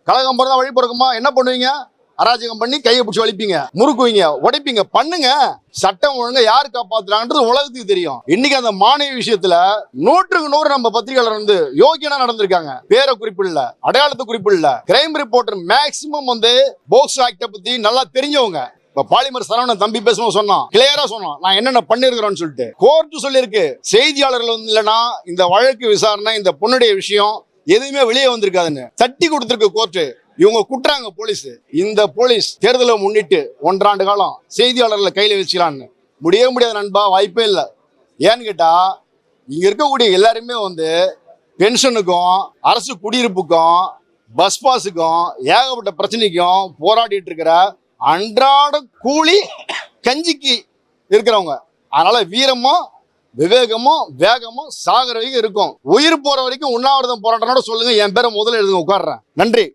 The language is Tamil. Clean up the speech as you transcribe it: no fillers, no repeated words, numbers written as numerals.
கழகம் பிறந்தா வழி பிறக்குமா? என்ன பண்ணுவீங்க? அராஜகம் பண்ணி கையை பிடிச்சி வலிப்பீங்க, முறுக்குவீங்க, உடைப்பீங்க. பண்ணுங்க. சட்டம் ஒழுங்கா யாரு காப்பாத்துறாங்கன்றது உலகத்துக்கு தெரியும். இன்னைக்கு அந்த மானிய விஷயத்துல 100% நம்ம பத்திரிகையாளர் வந்து யோகியனா நடந்திருக்காங்க. பேரை குறிப்பு இல்ல, அடையாளத்தை குறிப்பு இல்ல. கிரைம் ரிப்போர்ட்டர் மேக்சிமம் வந்து போக்சோ ஆக்ட பத்தி நல்லா தெரிஞ்சவங்க. இப்ப பாலிமர் சரவணன் தம்பி பேசும்போது சொன்னான், கிளியரா சொன்னான், நான் என்னென்ன பண்ணிருக்கிறோன்னு சொல்லிட்டு. கோர்ட் சொல்லியிருக்கு, செய்தியாளர்கள் வந்து இல்லைன்னா இந்த வழக்கு விசாரணை, இந்த பொண்ணுடைய விஷயம் எதுவுமே வெளியே வந்திருக்காதுன்னு தட்டி கொடுத்திருக்கு கோர்ட்டு. இவங்க குட்டுறாங்க போலீஸ். இந்த போலீஸ் தேர்தலை முன்னிட்டு 1.5 ஆண்டு காலம் செய்தியாளர்களை கையில வச்சுக்கலான்னு முடியாது நண்பா, வாய்ப்பே இல்லை. ஏன்னு கேட்டா இங்க இருக்கக்கூடிய எல்லாருமே வந்து பென்ஷனுக்கும் அரசு குடியிருப்புக்கும் பஸ் பாஸுக்கும் ஏகப்பட்ட பிரச்சனைக்கும் போராடிட்டு இருக்கிற அன்றாட கூலி கஞ்சிக்கு இருக்கிறவங்க. அதனால வீரமும் விவேகமும் வேகமும் சாகர வரைக்கும் இருக்கும். உயிர் போற வரைக்கும் உண்ணாவிரதம் போராட்டனோட சொல்லுங்க, என் பேரை முதல்ல எழுதுங்க, உட்காடுறேன். நன்றி.